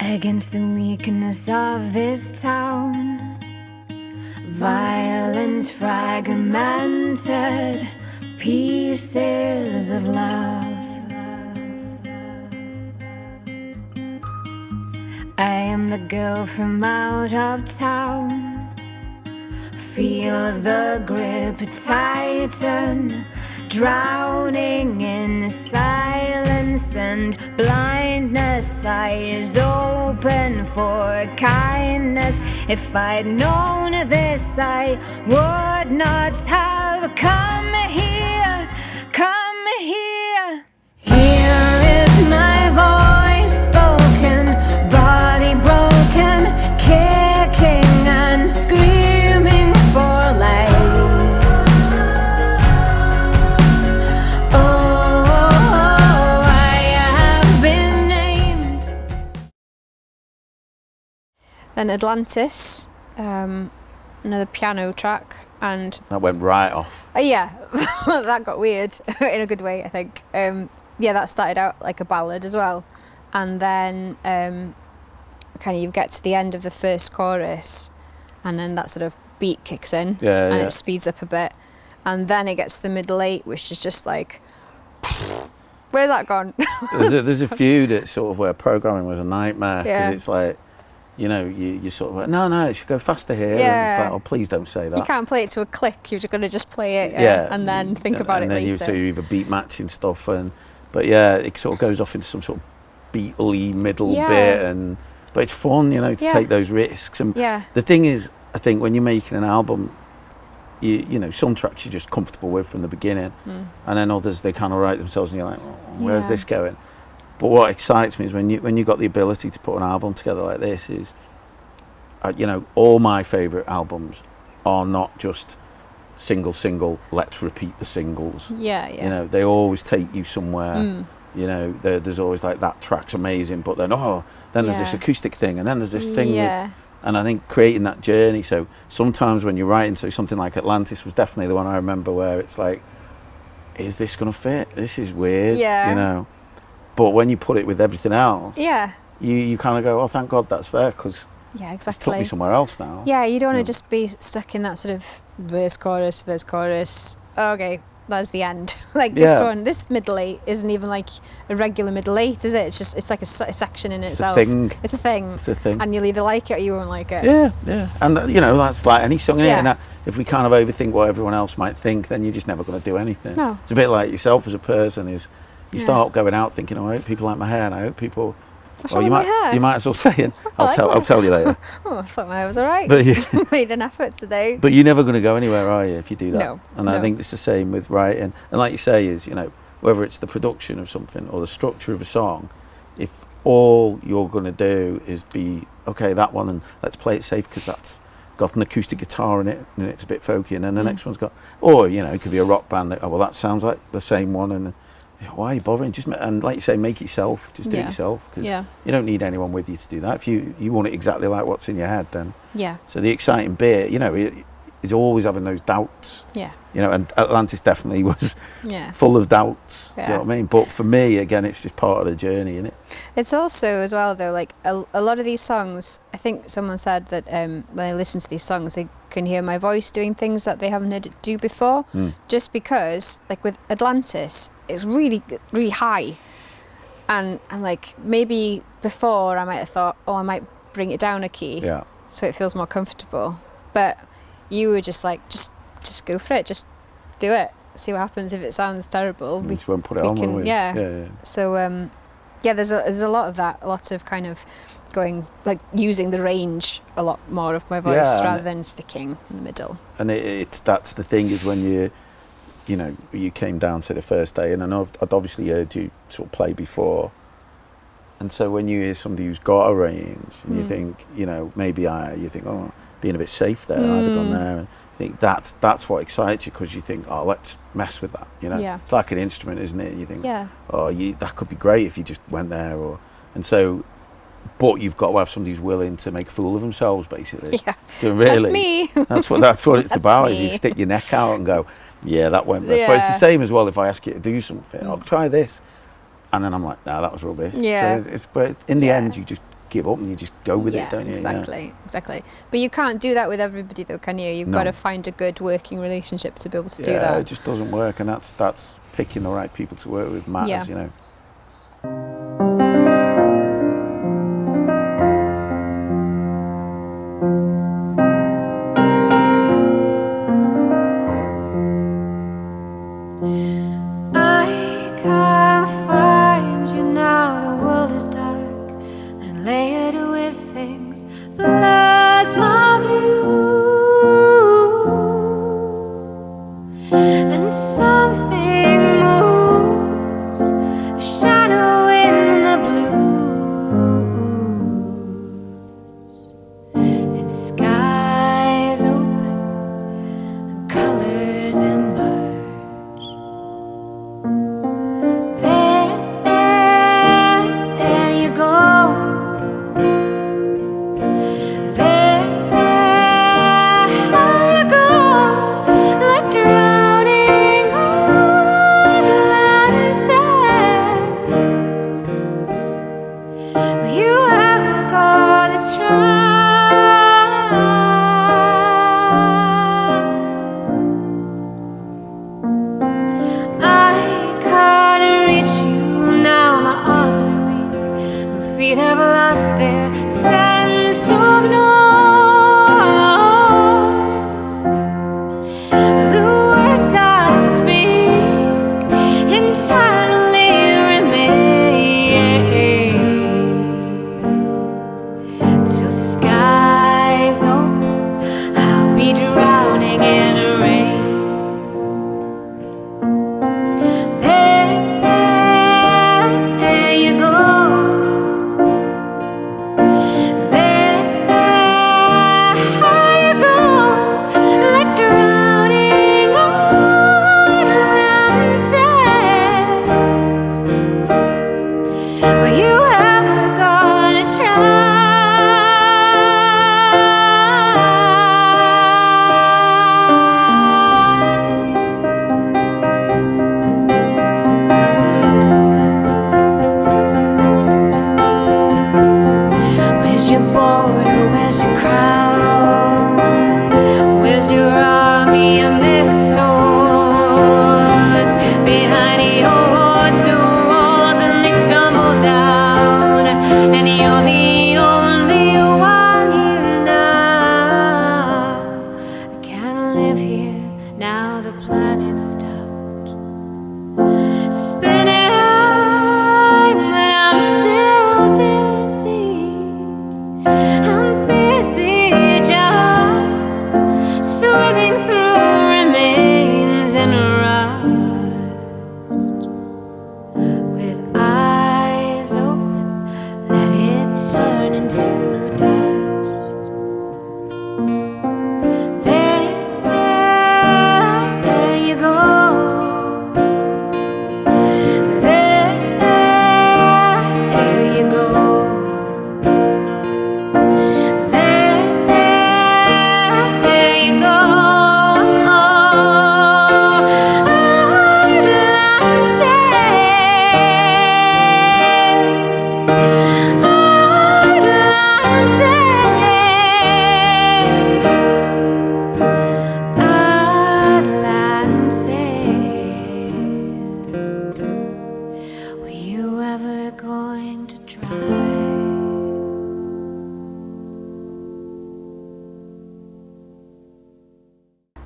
against the weakness of this town. Violent, fragmented pieces of love. I am the girl from out of town. Feel the grip tighten, drowning in silence and blindness. Eyes open for kindness. If I'd known this, I would not have come here. Come here. Here is my voice spoken, body broken, kicking and screaming for life. Then Atlantis, another piano track, and that went right off. Yeah, that got weird in a good way, I think. Yeah, that started out like a ballad as well, and then kind of you get to the end of the first chorus, and then that sort of beat kicks in, and it speeds up a bit, and then it gets to the middle eight, which is just like, where's that gone? there's a few that sort of where programming was a nightmare, because it's like, you know, you sort of like, no, it should go faster here. Yeah. And it's like, oh, please don't say that. You can't play it to a click. You're just going to just play it and then think about it later. So you either beat matching stuff, but yeah, it sort of goes off into some sort of beatly middle bit, but it's fun, you know, to take those risks. And the thing is, I think when you're making an album, you know, some tracks you're just comfortable with from the beginning, and then others they kind of write themselves, and you're like, oh, where's this going? But what excites me is when you got the ability to put an album together like this is, you know, all my favourite albums are not just single, let's repeat the singles. Yeah. You know, they always take you somewhere. You know, there's always like, that track's amazing, but then, there's this acoustic thing, and then there's this thing. And I think creating that journey, so sometimes when you're writing, so something like Atlantis was definitely the one I remember where it's like, is this going to fit? This is weird, you know. But when you put it with everything else, you kind of go, oh, thank God that's there, because it's took me somewhere else now. Yeah, you don't want to just be stuck in that sort of verse, chorus. Oh, okay, that's the end. Like this one, this middle eight isn't even like a regular middle eight, is it? It's just, it's like a section in itself. It's a thing. And you'll either like it or you won't like it. Yeah. And, you know, that's like any song in it. And if we kind of overthink what everyone else might think, then you're just never going to do anything. No. It's a bit like yourself as a person is, you start going out thinking, oh, I hope people like my hair, and I hope people... What's wrong with my hair? You might as well say it. I'll tell you later. Oh, I thought my hair was all right. But made an effort today. But you're never going to go anywhere, are you, if you do that? No. And I think it's the same with writing. And like you say, is, you know, whether it's the production of something or the structure of a song, if all you're going to do is be, okay, that one, and let's play it safe because that's got an acoustic guitar in it and it's a bit folky, and then the next one's got, or, you know, it could be a rock band that, oh, well, that sounds like the same one, and why are you bothering? And like you say, make it yourself. Just do it yourself, because you don't need anyone with you to do that. If you want it exactly like what's in your head, then so the exciting bit, you know, is always having those doubts. You know, and Atlantis definitely was full of doubts. Do you know what I mean? But for me, again, it's just part of the journey, isn't it? It's also as well though, like a lot of these songs, I think someone said that when they listen to these songs, they can hear my voice doing things that they haven't heard it do before, just because, like with Atlantis, it's really, really high, and I'm like, maybe before I might have thought, oh, I might bring it down a key, so it feels more comfortable. But you were just like, just go for it, just do it, see what happens. If it sounds terrible, we just won't put it on. Can, yeah. So there's a lot of that, a lot of kind of going, like using the range a lot more of my voice rather than sticking in the middle. And that's the thing, is when you know, you came down to the first day, and I know I'd obviously heard you sort of play before, and so when you hear somebody who's got a range, and you think, you know, maybe you think, oh, being a bit safe there, I'd have gone there, and I think that's what excites you, because you think, oh, let's mess with that, you know. It's like an instrument, isn't it? You think, oh, that could be great if you just went there, and so, but you've got to have somebody who's willing to make a fool of themselves, basically. So really, that's me. that's what it's about. Is you stick your neck out and go, yeah, that went best. But it's the same as well. If I ask you to do something, I'll try this, and then I'm like, no, that was rubbish. So but in the end, you just give up and you just go with it, don't you? Exactly. But you can't do that with everybody, though, can you? You've got to find a good working relationship to be able to do that. Yeah, it just doesn't work, and that's picking the right people to work with matters, you know.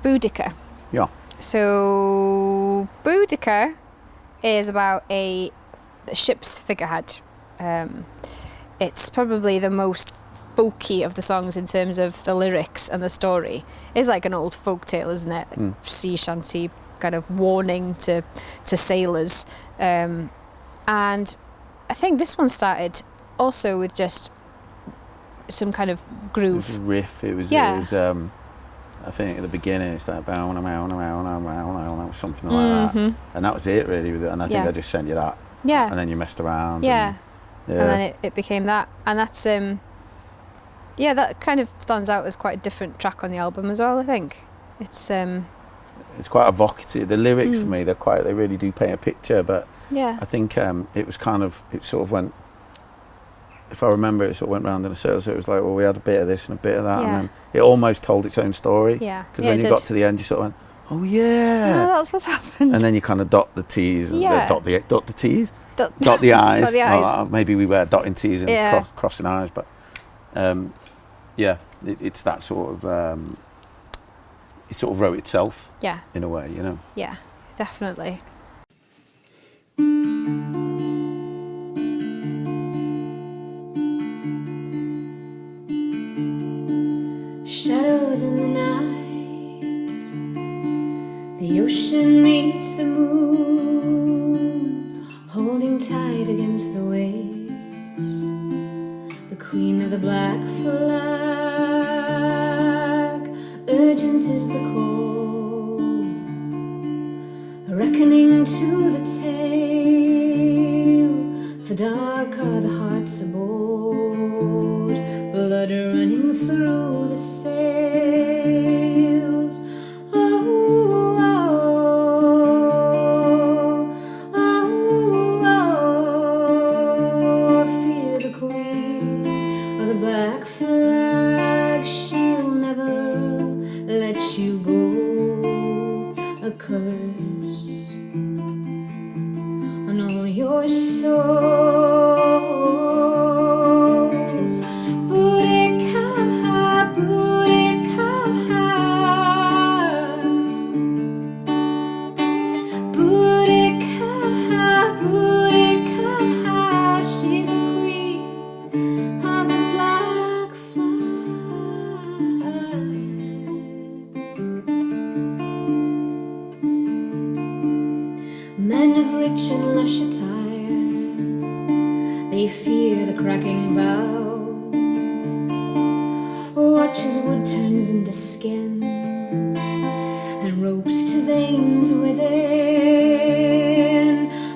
Boudicca. Yeah. So Boudicca is about a ship's figurehead. It's probably the most folky of the songs in terms of the lyrics and the story. It's like an old folk tale, isn't it? Sea shanty kind of warning to sailors. And I think this one started also with just some kind of groove. It was a riff. It was I think at the beginning it's like something like that, and that was it really with it. And I think I just sent you that, and then you messed around. And then it became that, and that's that kind of stands out as quite a different track on the album as well. I think it's quite evocative. The lyrics for me, they really do paint a picture. But I think it was kind of, it sort of went, if I remember, it sort of went round in a circle. So it was like, well, we had a bit of this and a bit of that, Yeah. and then it almost told its own story. Yeah. Because Yeah, when it you did. got to the end, you sort of went, oh yeah, that's what's happened. and then you kind of dot the T's and Yeah. dot the T's, Dot- dot the I's. Dot the I's. Well, maybe we were dotting T's and Yeah. crossing I's, but yeah, it's that sort of it sort of wrote itself Yeah. in a way, you know. Yeah. Definitely. Shadows in the night, the ocean meets the moon, holding tight against the waves, the queen of the black flag. Urgent is the call, a reckoning to the tale, for dark are the hearts aboard, blood running through the sails. Oh, oh, oh, oh, fear the queen of the black flag. She'll never let you go. A curse on all your souls. Boudicca, Boudicca, Boudicca, Boudicca. She's the queen of the black flag. Men of rich and lush attire, they fear the cracking bow. Watch as wood turns into skin, and ropes to veins within.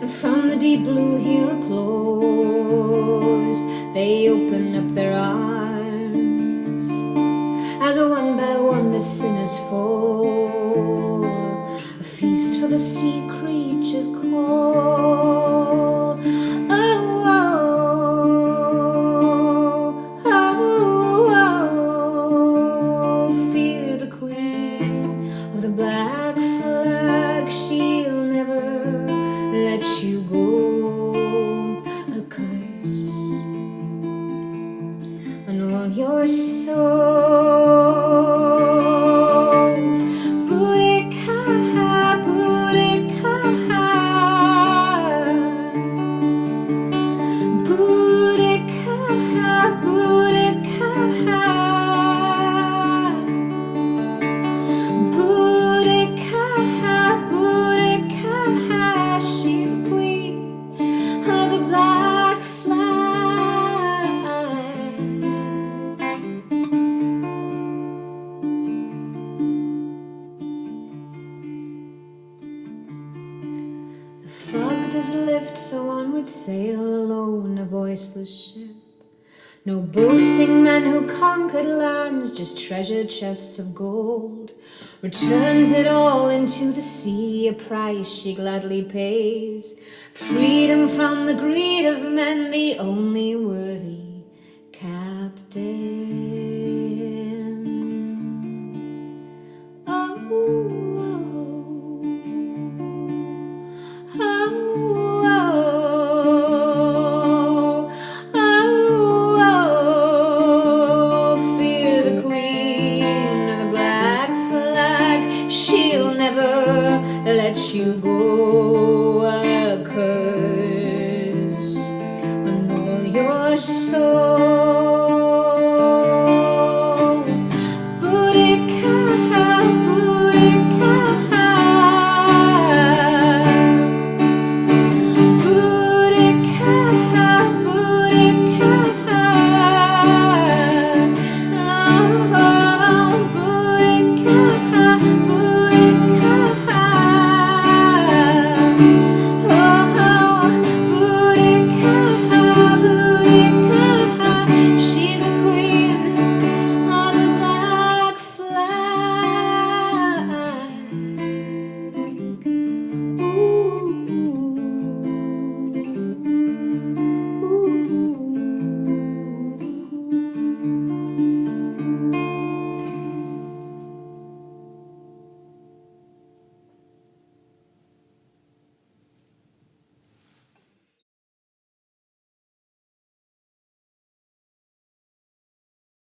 And from the deep blue here applause, they open up their arms, as one by one the sinners fall. A feast for the sea creatures call. Fear the queen of the black flag. She'll never let you go. A curse on all your souls. Boudicca, Boudicca, Boudicca, Boudicca, Boudicca, Boudicca. She's the queen of the black flag. The fog does lift, so on would sail alone a voiceless ship. No boasting men who conquered lands, just treasure chests of gold. Returns it all into the sea, a price she gladly pays. Freedom from the greed of men, the only worthy captain. Oh, fear the queen of the black flag. She'll never let you go. A curse on all your souls.